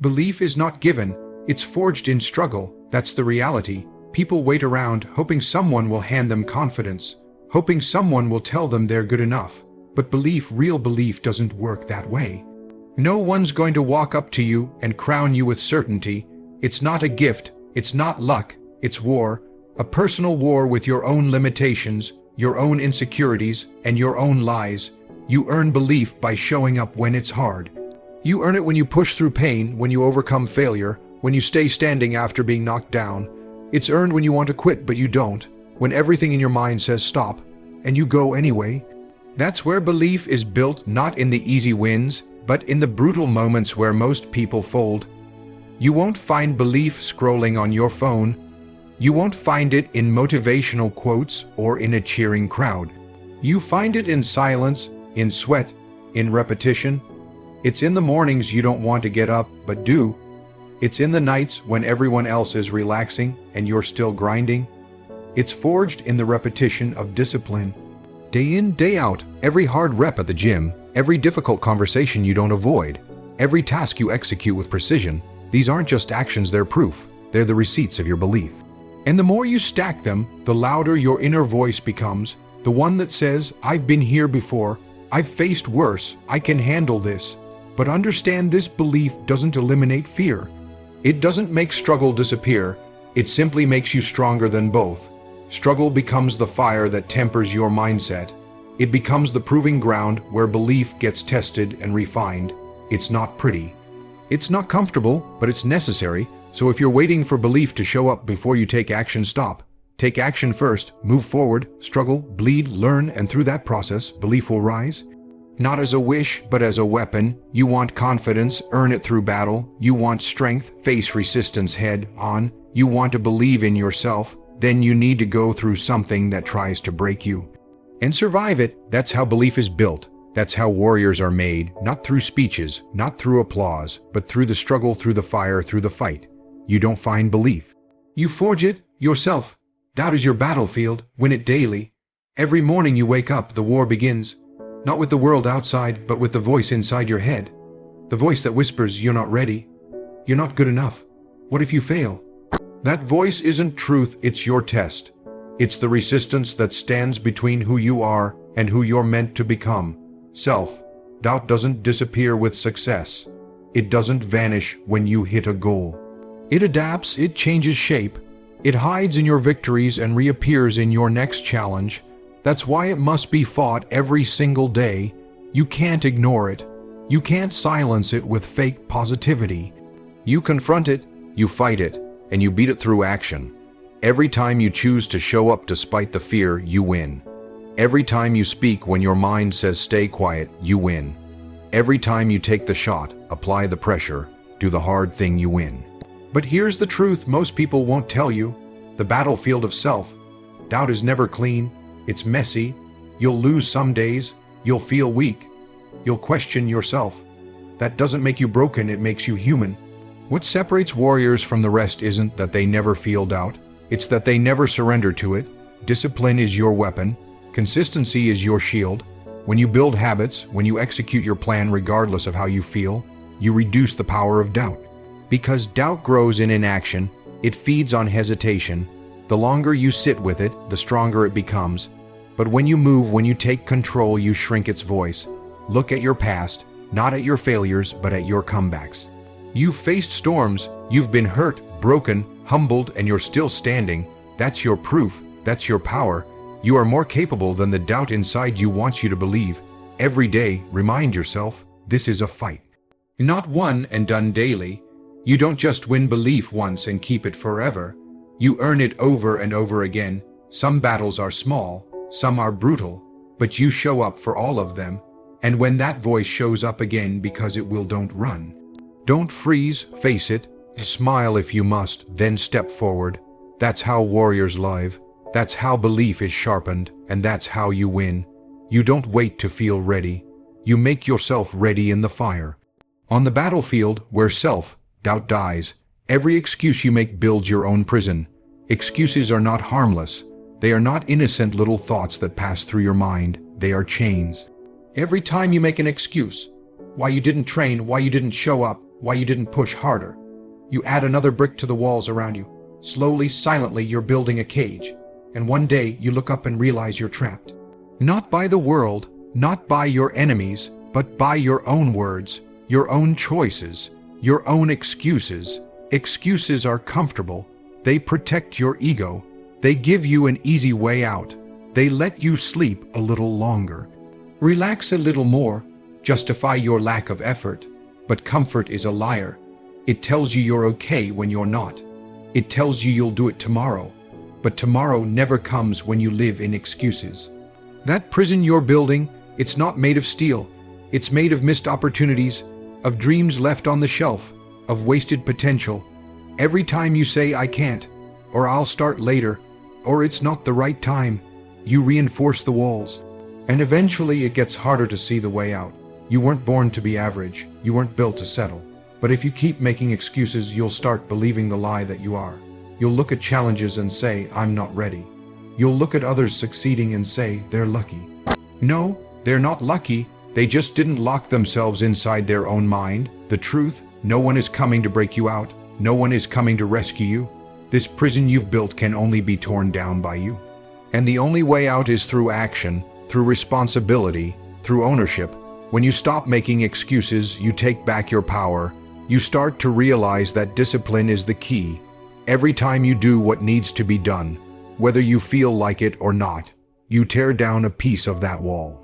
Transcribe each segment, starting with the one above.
Belief is not given, it's forged in struggle. That's the reality. People wait around, hoping someone will hand them confidence, hoping someone will tell them they're good enough. But belief, real belief, doesn't work that way. No one's going to walk up to you and crown you with certainty. It's not a gift, it's not luck, it's war. A personal war with your own limitations, your own insecurities, and your own lies. You earn belief by showing up when it's hard. You earn it when you push through pain, when you overcome failure, when you stay standing after being knocked down. It's earned when you want to quit but you don't, when everything in your mind says stop, and you go anyway. That's where belief is built, not in the easy wins, but in the brutal moments where most people fold. You won't find belief scrolling on your phone. You won't find it in motivational quotes or in a cheering crowd. You find it in silence, in sweat, in repetition. It's in the mornings you don't want to get up but do. It's in the nights when everyone else is relaxing and you're still grinding. It's forged in the repetition of discipline. Day in, day out, every hard rep at the gym, every difficult conversation you don't avoid, every task you execute with precision. These aren't just actions, they're proof. They're the receipts of your belief. And the more you stack them, the louder your inner voice becomes, the one that says, I've been here before, I've faced worse, I can handle this. But understand, this belief doesn't eliminate fear. It doesn't make struggle disappear, it simply makes you stronger than both. Struggle becomes the fire that tempers your mindset. It becomes the proving ground where belief gets tested and refined. It's not pretty. It's not comfortable, but it's necessary. So if you're waiting for belief to show up before you take action, stop. Take action first, move forward, struggle, bleed, learn, and through that process, belief will rise. Not as a wish, but as a weapon. You want confidence, earn it through battle. You want strength, face resistance head on. You want to believe in yourself, then you need to go through something that tries to break you. And survive it. That's how belief is built. That's how warriors are made, not through speeches, not through applause, but through the struggle, through the fire, through the fight. You don't find belief. You forge it yourself. Doubt is your battlefield. Win it daily. Every morning you wake up, the war begins. Not with the world outside, but with the voice inside your head. The voice that whispers, you're not ready. You're not good enough. What if you fail? That voice isn't truth, it's your test. It's the resistance that stands between who you are and who you're meant to become. Self-doubt doesn't disappear with success. It doesn't vanish when you hit a goal. It adapts, it changes shape. It hides in your victories and reappears in your next challenge. That's why it must be fought every single day. You can't ignore it. You can't silence it with fake positivity. You confront it, you fight it, and you beat it through action. Every time you choose to show up despite the fear, you win. Every time you speak when your mind says stay quiet, you win. Every time you take the shot, apply the pressure, do the hard thing, you win. But here's the truth most people won't tell you. The battlefield of self-doubt is never clean. It's messy. You'll lose some days. You'll feel weak. You'll question yourself. That doesn't make you broken, it makes you human. What separates warriors from the rest isn't that they never feel doubt. It's that they never surrender to it. Discipline is your weapon. Consistency is your shield. When you build habits, when you execute your plan regardless of how you feel, you reduce the power of doubt. Because doubt grows in inaction, it feeds on hesitation. The longer you sit with it, the stronger it becomes. But when you move, when you take control, you shrink its voice. Look at your past, not at your failures, but at your comebacks. You've faced storms, you've been hurt, broken, humbled, and you're still standing. That's your proof, that's your power. You are more capable than the doubt inside you wants you to believe. Every day, remind yourself, this is a fight. Not one and done daily. You don't just win belief once and keep it forever. You earn it over and over again. Some battles are small, some are brutal, but you show up for all of them. And when that voice shows up again, because it will, don't run. Don't freeze, face it, smile if you must, then step forward. That's how warriors live. That's how belief is sharpened, and that's how you win. You don't wait to feel ready. You make yourself ready in the fire. On the battlefield where self-doubt dies, every excuse you make builds your own prison. Excuses are not harmless. They are not innocent little thoughts that pass through your mind. They are chains. Every time you make an excuse, why you didn't train, why you didn't show up, why you didn't push harder. You add another brick to the walls around you. Slowly, silently, you're building a cage. And one day, you look up and realize you're trapped. Not by the world, not by your enemies, but by your own words, your own choices, your own excuses. Excuses are comfortable. They protect your ego. They give you an easy way out. They let you sleep a little longer. Relax a little more. Justify your lack of effort. But comfort is a liar. It tells you you're okay when you're not. It tells you you'll do it tomorrow. But tomorrow never comes when you live in excuses. That prison you're building, it's not made of steel. It's made of missed opportunities, of dreams left on the shelf, of wasted potential. Every time you say, I can't, or I'll start later, or it's not the right time, you reinforce the walls. And eventually it gets harder to see the way out. You weren't born to be average. You weren't built to settle. But if you keep making excuses, you'll start believing the lie that you are. You'll look at challenges and say, I'm not ready. You'll look at others succeeding and say, they're lucky. No, they're not lucky. They just didn't lock themselves inside their own mind. The truth, no one is coming to break you out. No one is coming to rescue you. This prison you've built can only be torn down by you. And the only way out is through action, through responsibility, through ownership. When you stop making excuses, you take back your power. You start to realize that discipline is the key. Every time you do what needs to be done, whether you feel like it or not, you tear down a piece of that wall.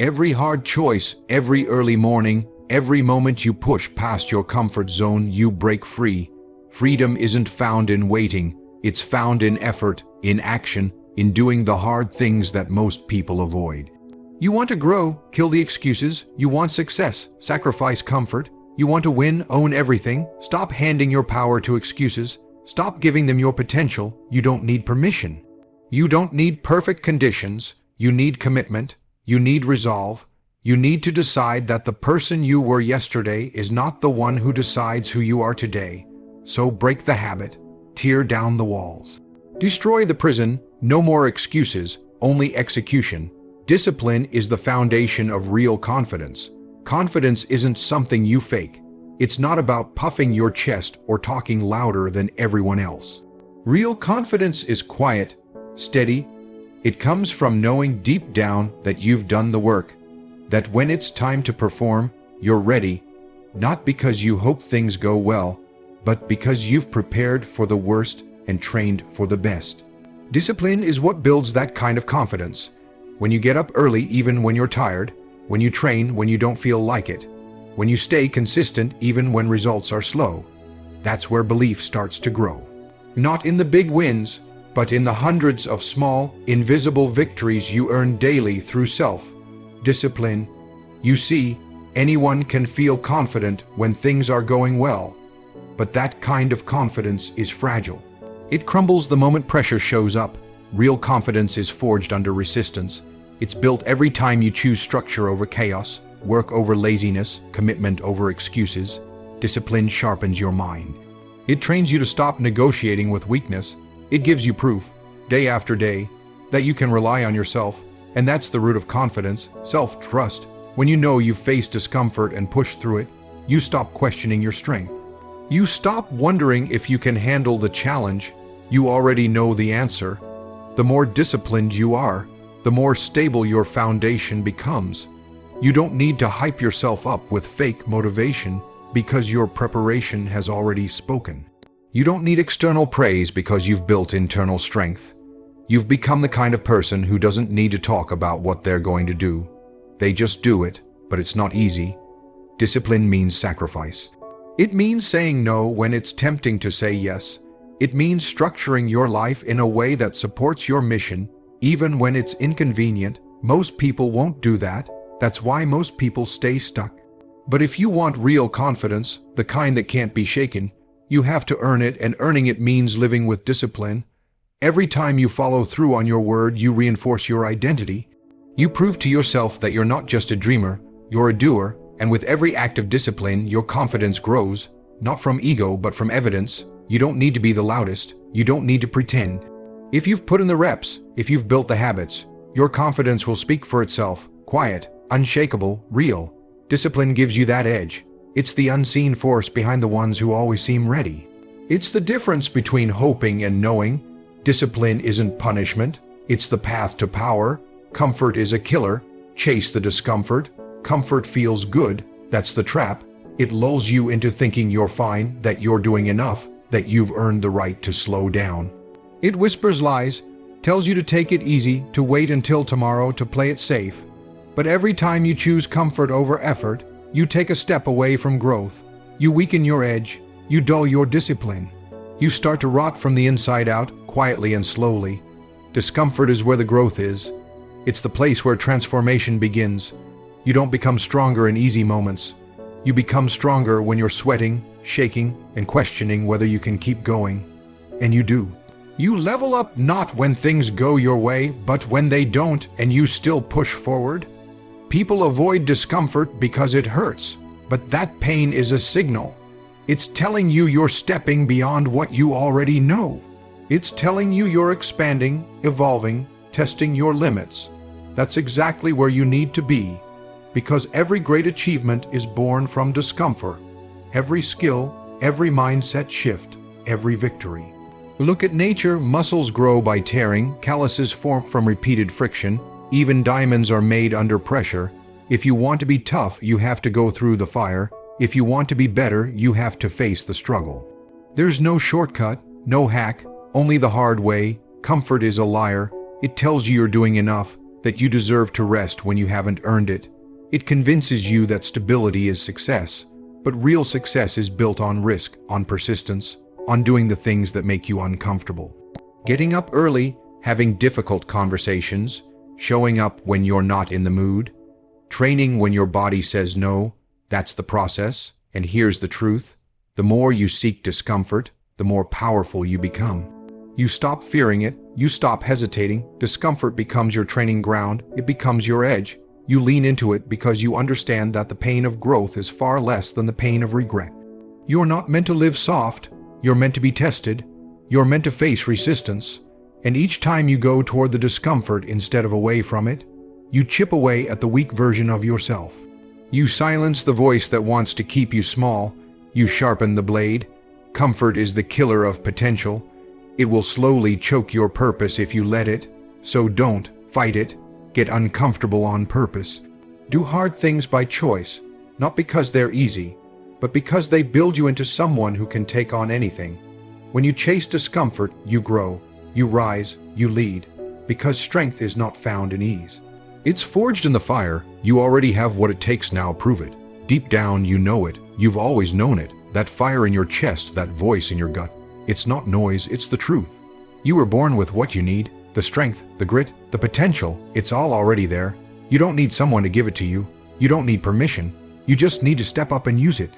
Every hard choice, every early morning, every moment you push past your comfort zone, you break free. Freedom isn't found in waiting. It's found in effort, in action, in doing the hard things that most people avoid. You want to grow, kill the excuses. You want success, sacrifice comfort. You want to win, own everything. Stop handing your power to excuses. Stop giving them your potential. You don't need permission. You don't need perfect conditions. You need commitment. You need resolve. You need to decide that the person you were yesterday is not the one who decides who you are today. So break the habit. Tear down the walls. Destroy the prison. No more excuses, only execution. Discipline is the foundation of real confidence. Confidence isn't something you fake. It's not about puffing your chest or talking louder than everyone else. Real confidence is quiet, steady. It comes from knowing deep down that you've done the work, that when it's time to perform, you're ready, not because you hope things go well, but because you've prepared for the worst and trained for the best. Discipline is what builds that kind of confidence. When you get up early even when you're tired, when you train when you don't feel like it, when you stay consistent even when results are slow, that's where belief starts to grow. Not in the big wins, but in the hundreds of small, invisible victories you earn daily through self-discipline. You see, anyone can feel confident when things are going well, but that kind of confidence is fragile. It crumbles the moment pressure shows up. Real confidence is forged under resistance. It's built every time you choose structure over chaos, work over laziness, commitment over excuses. Discipline sharpens your mind. It trains you to stop negotiating with weakness. It gives you proof, day after day, that you can rely on yourself. And that's the root of confidence, self-trust. When you know you've faced discomfort and pushed through it, you stop questioning your strength. You stop wondering if you can handle the challenge. You already know the answer. The more disciplined you are, the more stable your foundation becomes. You don't need to hype yourself up with fake motivation because your preparation has already spoken. You don't need external praise because you've built internal strength. You've become the kind of person who doesn't need to talk about what they're going to do. They just do it, but it's not easy. Discipline means sacrifice. It means saying no when it's tempting to say yes. It means structuring your life in a way that supports your mission, even when it's inconvenient. Most people won't do that. That's why most people stay stuck. But if you want real confidence, the kind that can't be shaken, you have to earn it, and earning it means living with discipline. Every time you follow through on your word, you reinforce your identity. You prove to yourself that you're not just a dreamer, you're a doer, and with every act of discipline, your confidence grows, not from ego, but from evidence. You don't need to be the loudest. You don't need to pretend. If you've put in the reps, if you've built the habits, your confidence will speak for itself. Quiet, unshakable, real. Discipline gives you that edge. It's the unseen force behind the ones who always seem ready. It's the difference between hoping and knowing. Discipline isn't punishment, it's the path to power. Comfort is a killer. Chase the discomfort. Comfort feels good, that's the trap. It lulls you into thinking you're fine, that you're doing enough, that you've earned the right to slow down. It whispers lies, tells you to take it easy, to wait until tomorrow, to play it safe. But every time you choose comfort over effort, you take a step away from growth. You weaken your edge, you dull your discipline. You start to rot from the inside out, quietly and slowly. Discomfort is where the growth is. It's the place where transformation begins. You don't become stronger in easy moments. You become stronger when you're sweating, shaking, and questioning whether you can keep going. And you do. You level up not when things go your way, but when they don't and you still push forward. People avoid discomfort because it hurts, but that pain is a signal. It's telling you you're stepping beyond what you already know. It's telling you you're expanding, evolving, testing your limits. That's exactly where you need to be, because every great achievement is born from discomfort. Every skill, every mindset shift, every victory. Look at nature. Muscles grow by tearing, calluses form from repeated friction, even diamonds are made under pressure. If you want to be tough, you have to go through the fire. If you want to be better, you have to face the struggle. There's no shortcut, no hack, only the hard way. Comfort is a liar. It tells you you're doing enough, that you deserve to rest when you haven't earned it. It convinces you that stability is success, but real success is built on risk, on persistence, on doing the things that make you uncomfortable. Getting up early, having difficult conversations, showing up when you're not in the mood, training when your body says no. That's the process, and here's the truth. The more you seek discomfort, the more powerful you become. You stop fearing it, you stop hesitating. Discomfort becomes your training ground, it becomes your edge. You lean into it because you understand that the pain of growth is far less than the pain of regret. You're not meant to live soft, you're meant to be tested, you're meant to face resistance, and each time you go toward the discomfort instead of away from it, you chip away at the weak version of yourself. You silence the voice that wants to keep you small. You sharpen the blade. Comfort is the killer of potential. It will slowly choke your purpose if you let it. So don't fight it. Get uncomfortable on purpose. Do hard things by choice, not because they're easy, but because they build you into someone who can take on anything. When you chase discomfort, you grow, you rise, you lead, because strength is not found in ease. It's forged in the fire. You already have what it takes, now prove it. Deep down you know it, you've always known it. That fire in your chest, that voice in your gut. It's not noise, it's the truth. You were born with what you need, the strength, the grit, the potential. It's all already there. You don't need someone to give it to you. You don't need permission. You just need to step up and use it.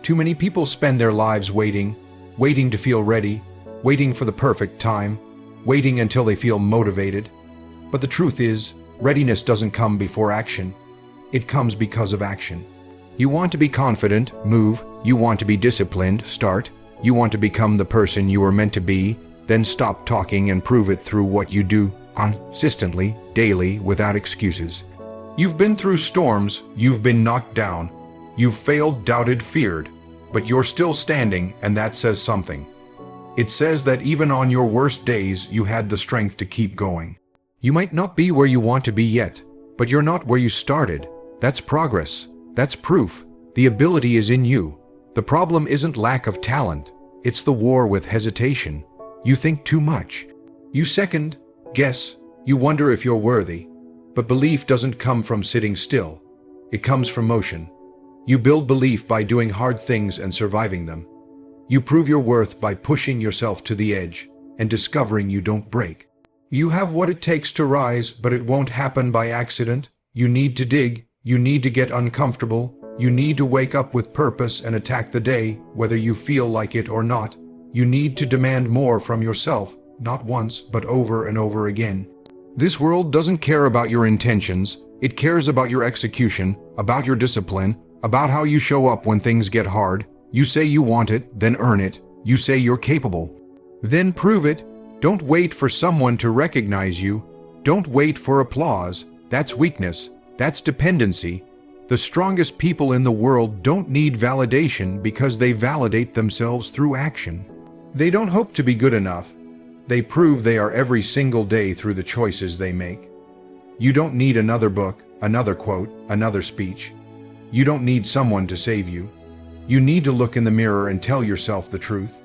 Too many people spend their lives waiting to feel ready, waiting for the perfect time, waiting until they feel motivated. But the truth is, readiness doesn't come before action. It comes because of action. You want to be confident, move. You want to be disciplined, start. You want to become the person you were meant to be, then stop talking and prove it through what you do, consistently, daily, without excuses. You've been through storms, you've been knocked down, you've failed, doubted, feared, but you're still standing, and that says something. It says that even on your worst days, you had the strength to keep going. You might not be where you want to be yet, but you're not where you started. That's progress. That's proof. The ability is in you. The problem isn't lack of talent. It's the war with hesitation. You think too much. You second guess. You wonder if you're worthy. But belief doesn't come from sitting still. It comes from motion. You build belief by doing hard things and surviving them. You prove your worth by pushing yourself to the edge and discovering you don't break. You have what it takes to rise, but it won't happen by accident. You need to dig. You need to get uncomfortable. You need to wake up with purpose and attack the day, whether you feel like it or not. You need to demand more from yourself, not once, but over and over again. This world doesn't care about your intentions. It cares about your execution, about your discipline, about how you show up when things get hard. You say you want it, then earn it. You say you're capable, then prove it. Don't wait for someone to recognize you. Don't wait for applause. That's weakness. That's dependency. The strongest people in the world don't need validation because they validate themselves through action. They don't hope to be good enough. They prove they are every single day through the choices they make. You don't need another book, another quote, another speech. You don't need someone to save you. You need to look in the mirror and tell yourself the truth.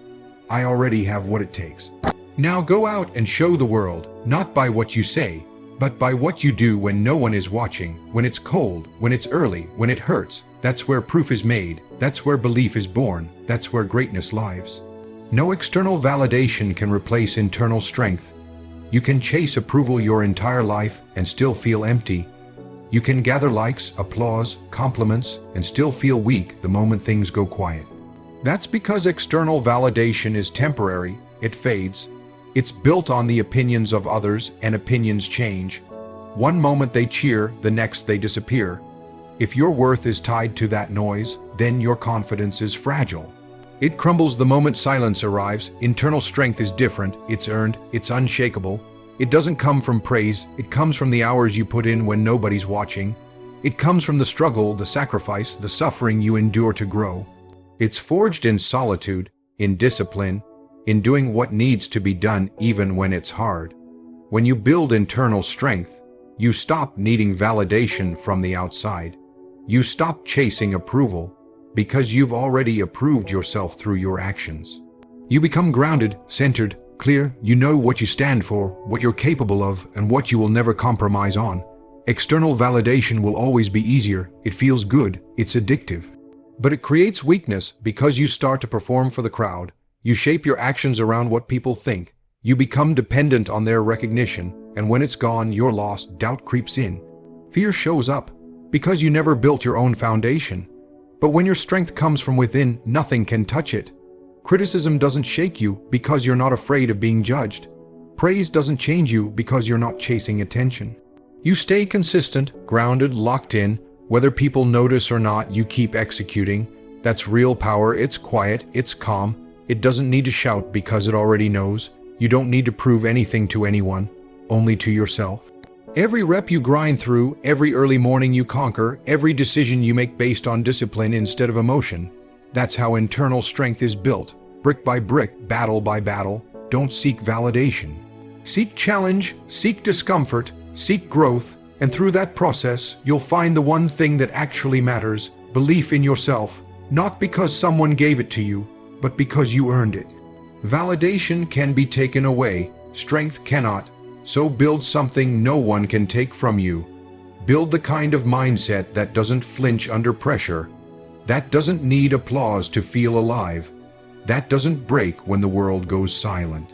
I already have what it takes. Now go out and show the world, not by what you say, but by what you do when no one is watching, when it's cold, when it's early, when it hurts. That's where proof is made. That's where belief is born. That's where greatness lives. No external validation can replace internal strength. You can chase approval your entire life and still feel empty. You can gather likes, applause, compliments, and still feel weak the moment things go quiet. That's because external validation is temporary. It fades. It's built on the opinions of others, and opinions change. One moment they cheer, the next they disappear. If your worth is tied to that noise, then your confidence is fragile. It crumbles the moment silence arrives. Internal strength is different. It's earned. It's unshakable. It doesn't come from praise. It comes from the hours you put in when nobody's watching. It comes from the struggle, the sacrifice, the suffering you endure to grow. It's forged in solitude, in discipline, in doing what needs to be done even when it's hard. When you build internal strength, you stop needing validation from the outside. You stop chasing approval because you've already approved yourself through your actions. You become grounded, centered, clear. You know what you stand for, what you're capable of, and what you will never compromise on. External validation will always be easier. It feels good. It's addictive. But it creates weakness because you start to perform for the crowd. You shape your actions around what people think. You become dependent on their recognition, and when it's gone, you're lost. Doubt creeps in. Fear shows up because you never built your own foundation. But when your strength comes from within, nothing can touch it. Criticism doesn't shake you because you're not afraid of being judged. Praise doesn't change you because you're not chasing attention. You stay consistent, grounded, locked in. Whether people notice or not, you keep executing. That's real power. It's quiet. It's calm. It doesn't need to shout because it already knows. You don't need to prove anything to anyone, only to yourself. Every rep you grind through, every early morning you conquer, every decision you make based on discipline instead of emotion. That's how internal strength is built. Brick by brick, battle by battle. Don't seek validation. Seek challenge, seek discomfort, seek growth, and through that process, you'll find the one thing that actually matters: belief in yourself, not because someone gave it to you, but because you earned it. Validation can be taken away, strength cannot. So build something no one can take from you. Build the kind of mindset that doesn't flinch under pressure, that doesn't need applause to feel alive, that doesn't break when the world goes silent.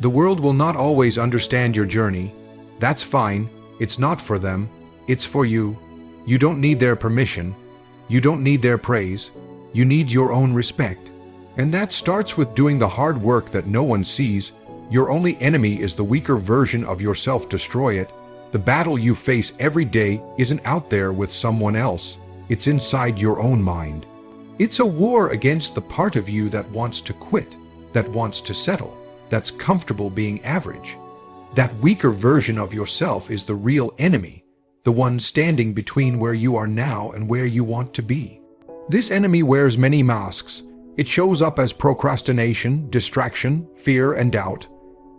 The world will not always understand your journey. That's fine. It's not for them. It's for you. You don't need their permission. You don't need their praise. You need your own respect. And that starts with doing the hard work that no one sees. Your only enemy is the weaker version of yourself. Destroy it. The battle you face every day isn't out there with someone else. It's inside your own mind. It's a war against the part of you that wants to quit, that wants to settle, that's comfortable being average. That weaker version of yourself is the real enemy, the one standing between where you are now and where you want to be. This enemy wears many masks. It shows up as procrastination, distraction, fear, and doubt.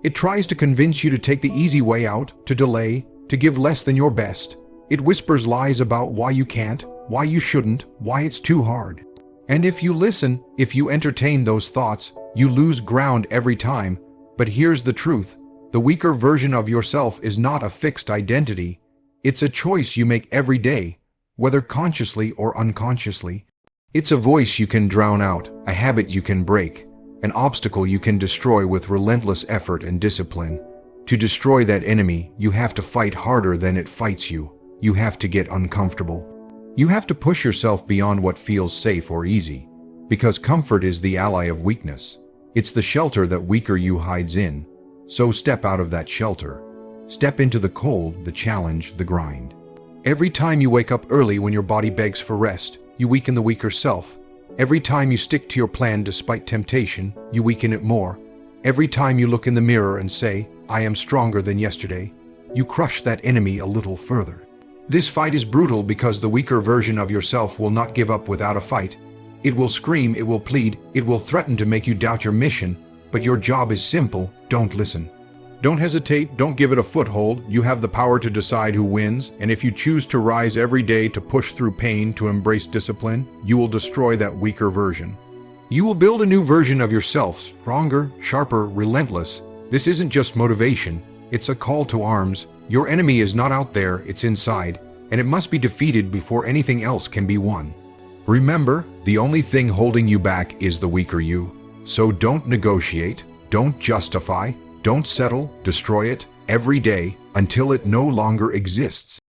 It tries to convince you to take the easy way out, to delay, to give less than your best. It whispers lies about why you can't, why you shouldn't, why it's too hard. And if you listen, if you entertain those thoughts, you lose ground every time. But here's the truth. The weaker version of yourself is not a fixed identity. It's a choice you make every day, whether consciously or unconsciously. It's a voice you can drown out, a habit you can break, an obstacle you can destroy with relentless effort and discipline. To destroy that enemy, you have to fight harder than it fights you. You have to get uncomfortable. You have to push yourself beyond what feels safe or easy, because comfort is the ally of weakness. It's the shelter that weaker you hides in. So step out of that shelter. Step into the cold, the challenge, the grind. Every time you wake up early when your body begs for rest, you weaken the weaker self. Every time you stick to your plan despite temptation, you weaken it more. Every time you look in the mirror and say, "I am stronger than yesterday," you crush that enemy a little further. This fight is brutal because the weaker version of yourself will not give up without a fight. It will scream, it will plead, it will threaten to make you doubt your mission, but your job is simple: don't listen. Don't hesitate, don't give it a foothold. You have the power to decide who wins, and if you choose to rise every day, to push through pain, to embrace discipline, you will destroy that weaker version. You will build a new version of yourself, stronger, sharper, relentless. This isn't just motivation, it's a call to arms. Your enemy is not out there, it's inside, and it must be defeated before anything else can be won. Remember, the only thing holding you back is the weaker you. So don't negotiate, don't justify, don't settle, destroy it every day until it no longer exists.